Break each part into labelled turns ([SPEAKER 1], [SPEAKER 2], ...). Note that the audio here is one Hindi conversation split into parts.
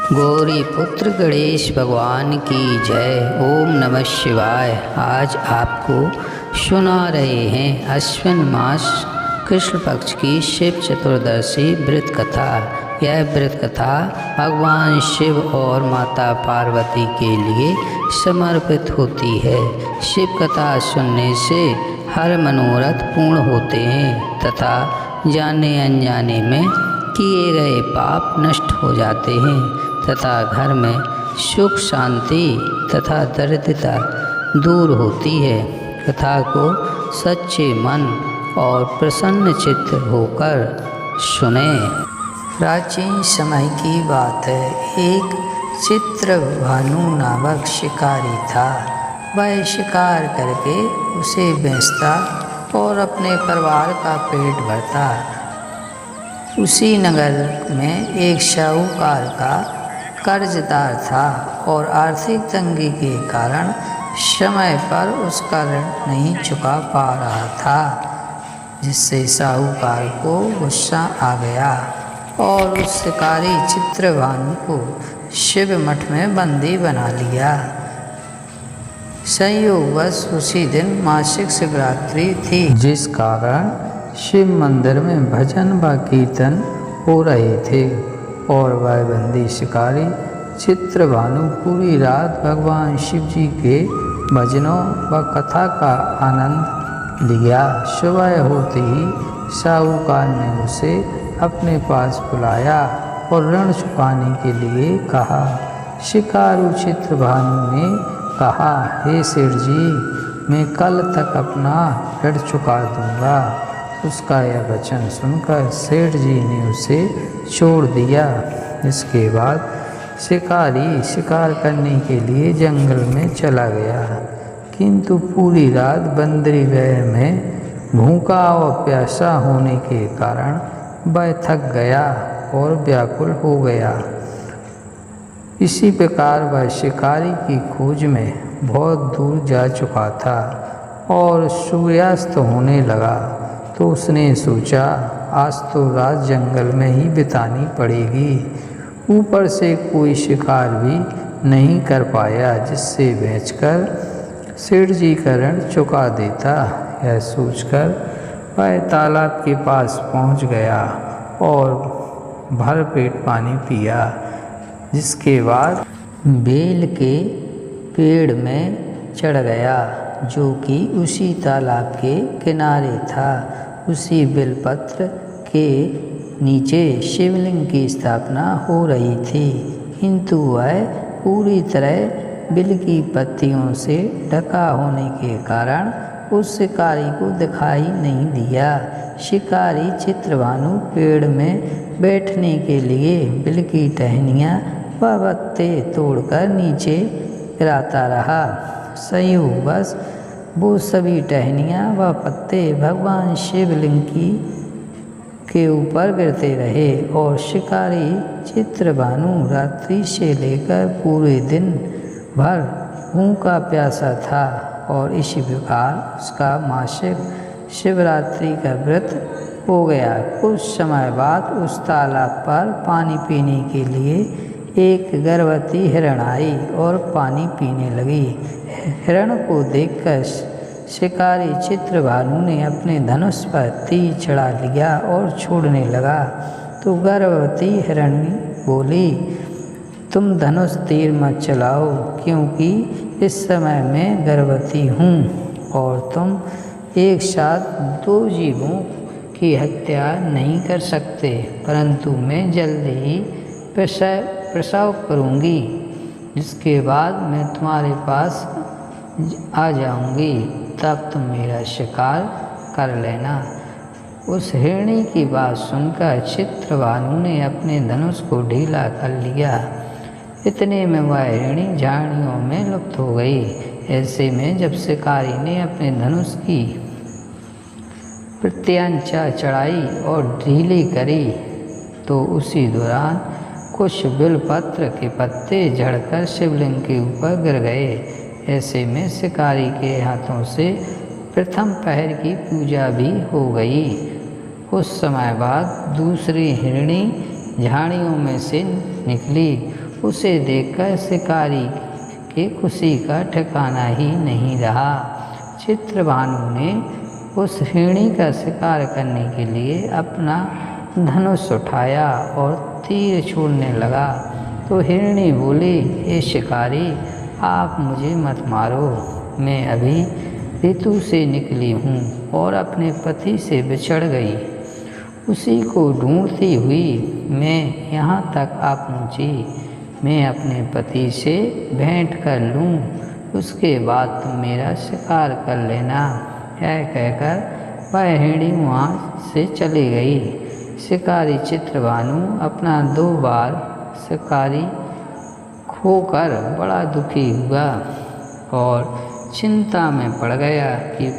[SPEAKER 1] गौरी पुत्र गणेश भगवान की जय। ओम नमः शिवाय। आज आपको सुना रहे हैं अश्विन मास कृष्ण पक्ष की शिव चतुर्दशी व्रत कथा। यह व्रत कथा भगवान शिव और माता पार्वती के लिए समर्पित होती है। शिव कथा सुनने से हर मनोरथ पूर्ण होते हैं तथा जाने अनजाने में किए गए पाप नष्ट हो जाते हैं तथा घर में सुख शांति तथा दरिद्रता दूर होती है। कथा को सच्चे मन और प्रसन्न चित्त होकर सुने। प्राचीन समय की बात है। एक चित्रभानु नामक शिकारी था। वह शिकार करके उसे बेचता और अपने परिवार का पेट भरता। उसी नगर में एक साहूकार का कर्जदार था और आर्थिक तंगी के कारण समय पर उसका ऋण नहीं चुका पा रहा था, जिससे साहूकार को गुस्सा आ गया और उस शिकारी चित्रभानु को शिव मठ में बंदी बना लिया। संयोगवश उसी दिन मासिक शिवरात्रि थी, जिस कारण शिव मंदिर में भजन व कीर्तन हो रहे थे और वह बंदी शिकारी चित्रभानु पूरी रात भगवान शिव जी के भजनों व कथा का आनंद लिया। सुबह होते ही साहूकार ने उसे अपने पास बुलाया और ऋण चुकाने के लिए कहा। शिकारु चित्रभानु ने कहा, हे सेठ जी, मैं कल तक अपना ऋण चुका दूंगा। उसका यह वचन सुनकर सेठ जी ने उसे छोड़ दिया। इसके बाद शिकारी शिकार करने के लिए जंगल में चला गया, किंतु पूरी रात बंदरी गृह में भूखा और प्यासा होने के कारण वह थक गया और व्याकुल हो गया। इसी प्रकार वह शिकारी की खोज में बहुत दूर जा चुका था और सूर्यास्त होने लगा, तो उसने सोचा आज तो रात जंगल में ही बितानी पड़ेगी। ऊपर से कोई शिकार भी नहीं कर पाया जिससे बेचकर सेठ जी का ऋण चुका देता। यह सोचकर वह तालाब के पास पहुंच गया और भर पेट पानी पिया। जिसके बाद बेल के पेड़ में चढ़ गया, जो कि उसी तालाब के किनारे था। उसी बेलपत्र के नीचे शिवलिंग की स्थापना हो रही थी, किंतु वह पूरी तरह बेल की पत्तियों से ढका होने के कारण उस शिकारी को दिखाई नहीं दिया। शिकारी चित्रभानु पेड़ में बैठने के लिए बेल की टहनियाँ व पत्ते तोड़कर नीचे गिराता रहा। संयोगवश वो सभी टहनियाँ व पत्ते भगवान शिवलिंग के ऊपर गिरते रहे और शिकारी चित्रभानु रात्रि से लेकर पूरे दिन भर भूखा प्यासा था और इसी प्रकार उसका मासिक शिवरात्रि का व्रत हो गया। कुछ समय बाद उस तालाब पर पानी पीने के लिए एक गर्भवती हिरण आई और पानी पीने लगी। हिरण को देखकर शिकारी चित्रभानु ने अपने धनुष पर तीर चढ़ा लिया और छोड़ने लगा, तो गर्भवती हिरणी बोली, तुम धनुष तीर मत चलाओ, क्योंकि इस समय मैं गर्भवती हूँ और तुम एक साथ दो जीवों की हत्या नहीं कर सकते, परंतु मैं जल्द ही प्रसव करूँगी, जिसके बाद मैं तुम्हारे पास आ जाऊँगी, तब तुम मेरा शिकार कर लेना। उस हिरणी की बात सुनकर चित्रभानु ने अपने धनुष को ढीला कर लिया। इतने में वह हिरणी झाड़ियों में लुप्त हो गई। ऐसे में जब शिकारी ने अपने धनुष की प्रत्यंचा चढ़ाई और ढीली करी, तो उसी दौरान कुछ बिलपत्र के पत्ते झड़कर शिवलिंग के ऊपर गिर गए। ऐसे में शिकारी के हाथों से प्रथम पहर की पूजा भी हो गई। कुछ समय बाद दूसरी हिरणी झाड़ियों में से निकली उसे देखकर शिकारी के खुशी का ठिकाना ही नहीं रहा। चित्रभानु ने उस हिरणी का शिकार करने के लिए अपना धनुष उठाया और तीर छोड़ने लगा तो हिरणी बोली, हे शिकारी, आप मुझे मत मारो, मैं अभी ऋतु से निकली हूँ और अपने पति से बिछड़ गई। उसी को ढूंढती हुई मैं यहाँ तक आ पहुँची। मैं अपने पति से भेंट कर लूँ, उसके बाद तुम मेरा शिकार कर लेना। यह कहकर वह हिरणी वहाँ से चली गई। शिकारी चित्रभानु अपना 2 बार शिकारी खोकर बड़ा दुखी हुआ और चिंता में पड़ गया कि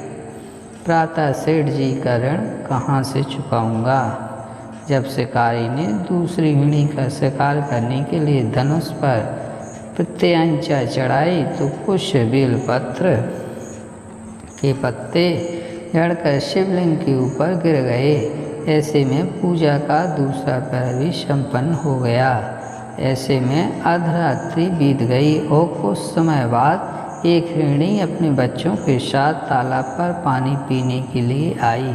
[SPEAKER 1] प्रातः सेठ जी का ऋण कहाँ से चुकाऊंगा। जब शिकारी ने दूसरी हिरणी का शिकार करने के लिए धनुष पर प्रत्यंचा चढ़ाई तो कुछ बेलपत्र के पत्ते झड़कर शिवलिंग के ऊपर गिर गए। ऐसे में पूजा का दूसरा पहर भी संपन्न हो गया। ऐसे में अर्धरात्रि बीत गई और कुछ समय बाद एक हिरणी अपने बच्चों के साथ तालाब पर पानी पीने के लिए आई।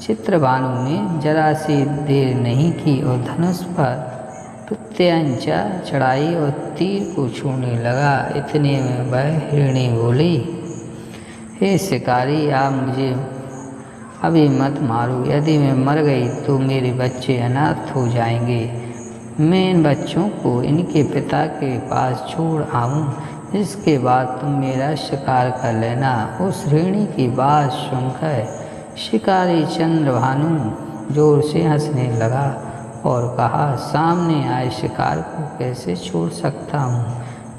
[SPEAKER 1] चित्रभानु ने जरा सी देर नहीं की और धनुष पर प्रत्यंचा चढ़ाई और तीर को छोड़ने लगा। इतने में वह हिरणी बोली, हे शिकारी, आप मुझे अभी मत मारो। यदि मैं मर गई तो मेरे बच्चे अनाथ हो जाएंगे। मैं इन बच्चों को इनके पिता के पास छोड़ आऊँ, इसके बाद तुम मेरा शिकार कर लेना। उस हिरणी की बात सुनकर शिकारी चंद्रभानु जोर से हंसने लगा और कहा, सामने आए शिकार को कैसे छोड़ सकता हूँ।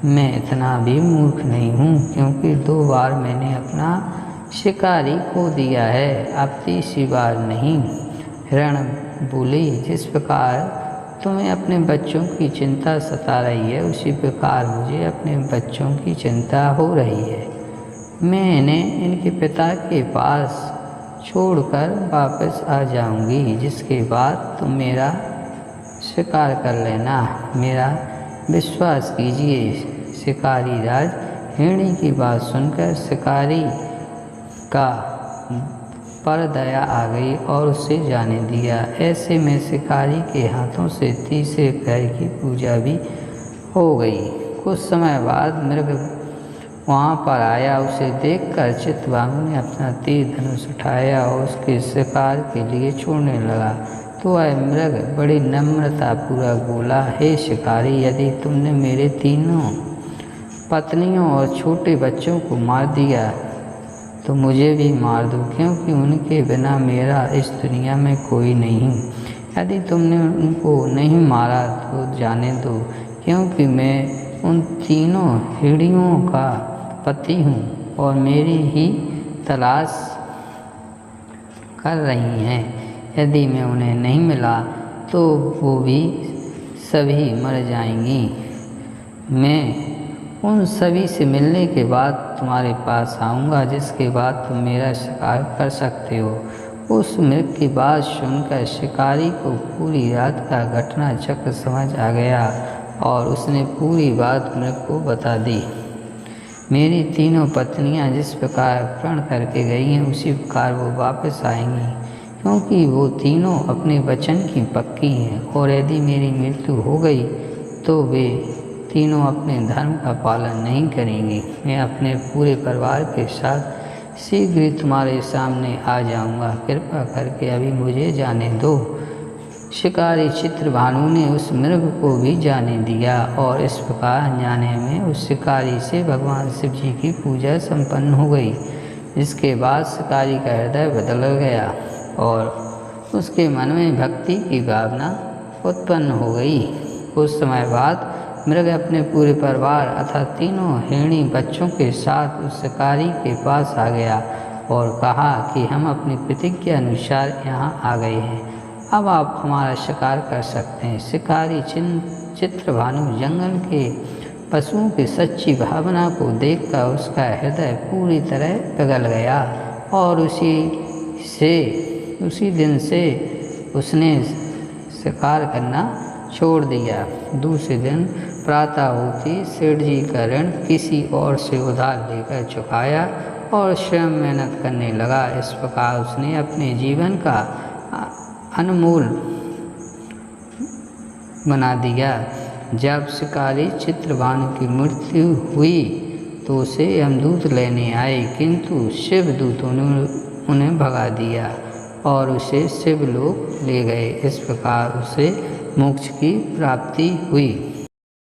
[SPEAKER 1] मैं इतना भी मूर्ख नहीं हूँ, क्योंकि 2 बार मैंने अपना शिकारी खो दिया है, अब तीसरी बार नहीं। हिरण बोली, जिस प्रकार तुम्हें अपने बच्चों की चिंता सता रही है, उसी प्रकार मुझे अपने बच्चों की चिंता हो रही है। मैं इन्हें इनके पिता के पास छोड़कर वापस आ जाऊंगी, जिसके बाद तुम मेरा शिकार कर लेना। मेरा विश्वास कीजिए। शिकारी राज हिरणी की बात सुनकर शिकारी का पर दया आ गई और उसे जाने दिया। ऐसे में शिकारी के हाथों से तीसरे पहर की पूजा भी हो गई। कुछ समय बाद मृग वहाँ पर आया। उसे देखकर चित्रभानु ने अपना तीर धनुष उठाया और उसके शिकार के लिए छोड़ने लगा तो वह मृग बड़ी नम्रतापूर्वक बोला, हे शिकारी, यदि तुमने मेरे 3 पत्नियों और छोटे बच्चों को मार दिया तो मुझे भी मार दो, क्योंकि उनके बिना मेरा इस दुनिया में कोई नहीं। यदि तुमने उनको नहीं मारा तो जाने दो, क्योंकि मैं उन 3 हिरणियों का पति हूँ और मेरी ही तलाश कर रही हैं। यदि मैं उन्हें नहीं मिला तो वो भी सभी मर जाएंगी। मैं उन सभी से मिलने के बाद तुम्हारे पास आऊँगा, जिसके बाद तुम मेरा शिकार कर सकते हो। उस मृग की बात सुनकर शिकारी को पूरी रात का घटना चक्र समझ आ गया और उसने पूरी बात मृग को बता दी। मेरी 3 पत्नियां जिस प्रकार प्रण करके गई हैं, उसी प्रकार वो वापस आएंगी, क्योंकि वो तीनों अपने वचन की पक्की हैं। और यदि मेरी मृत्यु हो गई तो वे तीनों अपने धर्म का पालन नहीं करेंगी। मैं अपने पूरे परिवार के साथ शीघ्र ही तुम्हारे सामने आ जाऊंगा। कृपा करके अभी मुझे जाने दो। शिकारी चित्रभानु ने उस मृग को भी जाने दिया और इस प्रकार अनजाने में उस शिकारी से भगवान शिव जी की पूजा संपन्न हो गई। इसके बाद शिकारी का हृदय बदल गया और उसके मन में भक्ति की भावना उत्पन्न हो गई। कुछ समय बाद मृग अपने पूरे परिवार अर्थात 3 हिरणी बच्चों के साथ उस शिकारी के पास आ गया और कहा कि हम अपनी प्रतिज्ञा अनुसार यहाँ आ गए हैं, अब आप हमारा शिकार कर सकते हैं। शिकारी चित्रभानु जंगल के पशुओं की सच्ची भावना को देखकर उसका हृदय पूरी तरह पिघल गया और उसी दिन से उसने शिकार करना छोड़ दिया। दूसरे दिन प्रातः होती सेठ जी का ऋण किसी और से उधार लेकर चुकाया और स्वयं मेहनत करने लगा। इस प्रकार उसने अपने जीवन का अनमोल बना दिया। जब शिकारी चित्रभानु की मृत्यु हुई तो उसे यमदूत लेने आए, किंतु शिवदूतों ने उन्हें भगा दिया और उसे शिवलोक ले गए। इस प्रकार उसे मोक्ष की प्राप्ति हुई।